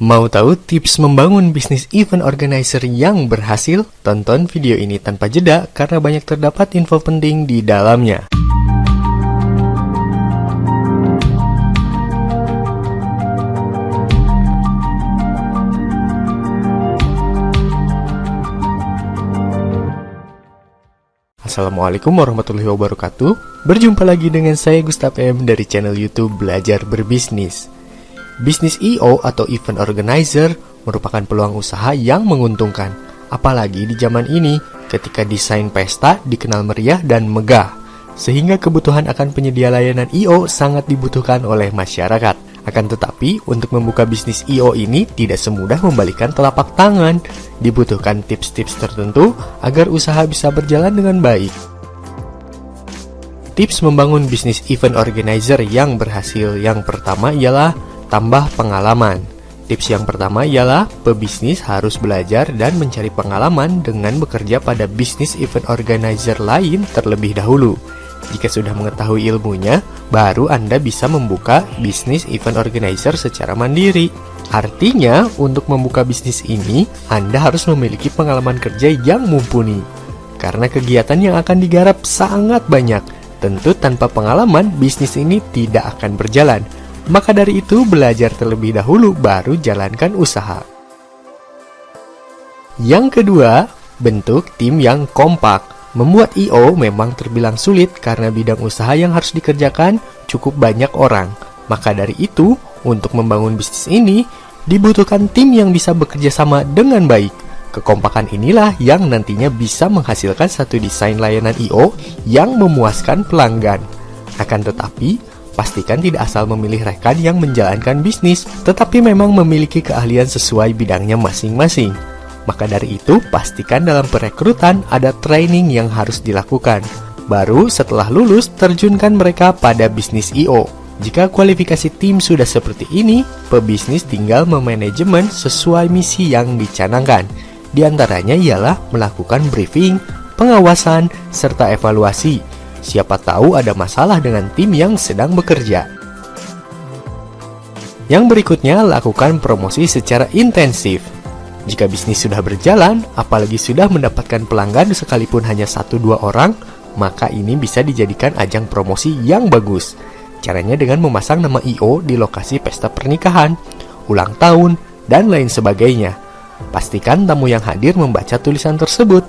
Mau tahu tips membangun bisnis event organizer yang berhasil? Tonton video ini tanpa jeda karena banyak terdapat info penting di dalamnya. Assalamualaikum warahmatullahi wabarakatuh. Berjumpa lagi dengan saya Gustaf M dari channel YouTube Belajar Berbisnis. Bisnis I.O. atau event organizer merupakan peluang usaha yang menguntungkan, apalagi di zaman ini ketika desain pesta dikenal meriah dan megah, sehingga kebutuhan akan penyedia layanan I.O. sangat dibutuhkan oleh masyarakat. Akan tetapi, untuk membuka bisnis I.O. ini tidak semudah membalikan telapak tangan. Dibutuhkan tips-tips tertentu agar usaha bisa berjalan dengan baik. Tips membangun bisnis event organizer yang berhasil yang pertama ialah tambah pengalaman. Tips yang pertama ialah pebisnis harus belajar dan mencari pengalaman dengan bekerja pada bisnis event organizer lain terlebih dahulu. Jika sudah mengetahui ilmunya, baru Anda bisa membuka bisnis event organizer secara mandiri. Artinya, untuk membuka bisnis ini, Anda harus memiliki pengalaman kerja yang mumpuni. Karena kegiatan yang akan digarap sangat banyak, tentu tanpa pengalaman, bisnis ini tidak akan berjalan. Maka dari itu, belajar terlebih dahulu baru jalankan usaha. Yang kedua, bentuk tim yang kompak. Membuat I.O. memang terbilang sulit karena bidang usaha yang harus dikerjakan cukup banyak orang. Maka dari itu, untuk membangun bisnis ini, dibutuhkan tim yang bisa bekerja sama dengan baik. Kekompakan inilah yang nantinya bisa menghasilkan satu desain layanan I.O. yang memuaskan pelanggan. Akan tetapi, pastikan tidak asal memilih rekan yang menjalankan bisnis, tetapi memang memiliki keahlian sesuai bidangnya masing-masing. Maka dari itu, pastikan dalam perekrutan ada training yang harus dilakukan. Baru setelah lulus, terjunkan mereka pada bisnis I.O. Jika kualifikasi tim sudah seperti ini, pebisnis tinggal memanajemen sesuai misi yang dicanangkan. Di antaranya ialah melakukan briefing, pengawasan, serta evaluasi. Siapa tahu ada masalah dengan tim yang sedang bekerja. Yang berikutnya, lakukan promosi secara intensif. Jika bisnis sudah berjalan, apalagi sudah mendapatkan pelanggan sekalipun hanya 1-2 orang, maka ini bisa dijadikan ajang promosi yang bagus. Caranya dengan memasang nama I.O. di lokasi pesta pernikahan, ulang tahun, dan lain sebagainya. Pastikan tamu yang hadir membaca tulisan tersebut.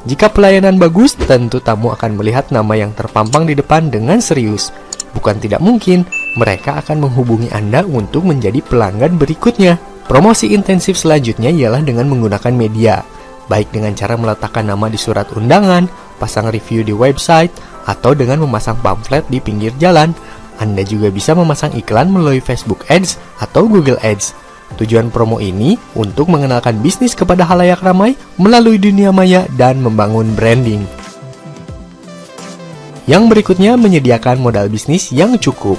Jika pelayanan bagus, tentu tamu akan melihat nama yang terpampang di depan dengan serius. Bukan tidak mungkin, mereka akan menghubungi Anda untuk menjadi pelanggan berikutnya. Promosi intensif selanjutnya ialah dengan menggunakan media, baik dengan cara meletakkan nama di surat undangan, pasang review di website, atau dengan memasang pamflet di pinggir jalan. Anda juga bisa memasang iklan melalui Facebook Ads atau Google Ads. Tujuan promo ini untuk mengenalkan bisnis kepada khalayak ramai melalui dunia maya dan membangun branding. Yang berikutnya, menyediakan modal bisnis yang cukup.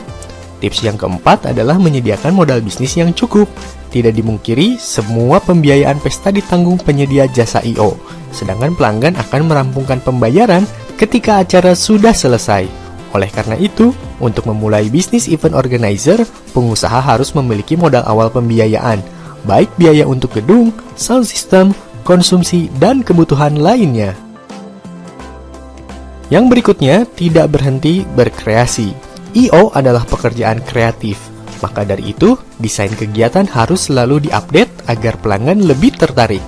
Tips yang keempat adalah menyediakan modal bisnis yang cukup. Tidak dimungkiri, semua pembiayaan pesta ditanggung penyedia jasa I.O. Sedangkan pelanggan akan merampungkan pembayaran ketika acara sudah selesai. Oleh karena itu, untuk memulai bisnis event organizer, pengusaha harus memiliki modal awal pembiayaan, baik biaya untuk gedung, sound system, konsumsi, dan kebutuhan lainnya. Yang berikutnya, tidak berhenti berkreasi. I.O. adalah pekerjaan kreatif, maka dari itu, desain kegiatan harus selalu diupdate agar pelanggan lebih tertarik.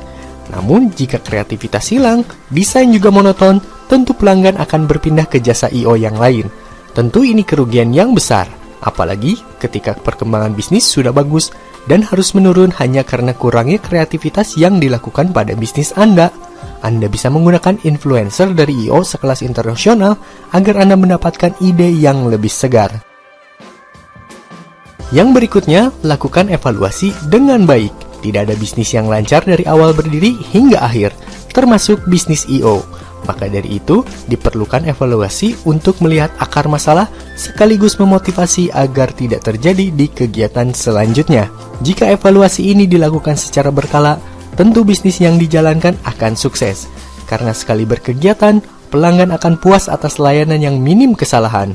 Namun, jika kreativitas hilang, desain juga monoton, tentu pelanggan akan berpindah ke jasa I.O. yang lain. Tentu ini kerugian yang besar, apalagi ketika perkembangan bisnis sudah bagus dan harus menurun hanya karena kurangnya kreativitas yang dilakukan pada bisnis Anda. Anda bisa menggunakan influencer dari I.O. sekelas internasional agar Anda mendapatkan ide yang lebih segar. Yang berikutnya, lakukan evaluasi dengan baik. Tidak ada bisnis yang lancar dari awal berdiri hingga akhir, termasuk bisnis I.O. Maka dari itu, diperlukan evaluasi untuk melihat akar masalah sekaligus memotivasi agar tidak terjadi di kegiatan selanjutnya. Jika evaluasi ini dilakukan secara berkala, tentu bisnis yang dijalankan akan sukses. Karena sekali berkegiatan, pelanggan akan puas atas layanan yang minim kesalahan.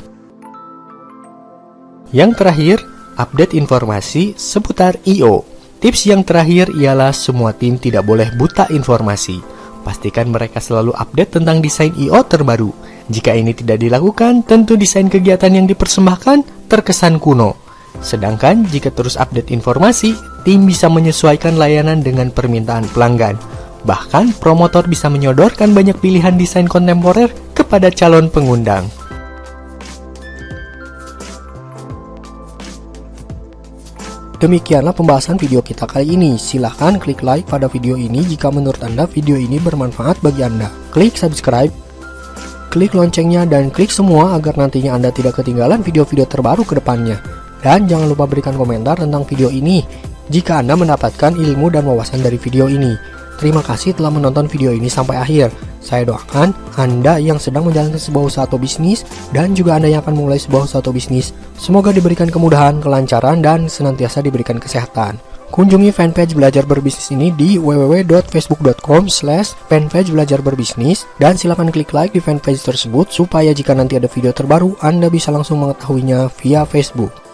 Yang terakhir, update informasi seputar I.O. Tips yang terakhir ialah semua tim tidak boleh buta informasi. Pastikan mereka selalu update tentang desain I.O. terbaru. Jika ini tidak dilakukan, tentu desain kegiatan yang dipersembahkan terkesan kuno. Sedangkan jika terus update informasi, tim bisa menyesuaikan layanan dengan permintaan pelanggan. Bahkan, promotor bisa menyodorkan banyak pilihan desain kontemporer kepada calon pengundang. Demikianlah pembahasan video kita kali ini. Silahkan klik like pada video ini jika menurut Anda video ini bermanfaat bagi Anda. Klik subscribe, klik loncengnya, dan klik semua agar nantinya Anda tidak ketinggalan video-video terbaru ke depannya. Dan jangan lupa berikan komentar tentang video ini jika Anda mendapatkan ilmu dan wawasan dari video ini. Terima kasih telah menonton video ini sampai akhir. Saya doakan Anda yang sedang menjalankan sebuah usaha atau bisnis dan juga Anda yang akan memulai sebuah usaha atau bisnis, semoga diberikan kemudahan, kelancaran, dan senantiasa diberikan kesehatan. Kunjungi fanpage Belajar Berbisnis ini di www.facebook.com/fanpage Belajar Berbisnis dan silakan klik like di fanpage tersebut supaya jika nanti ada video terbaru Anda bisa langsung mengetahuinya via Facebook.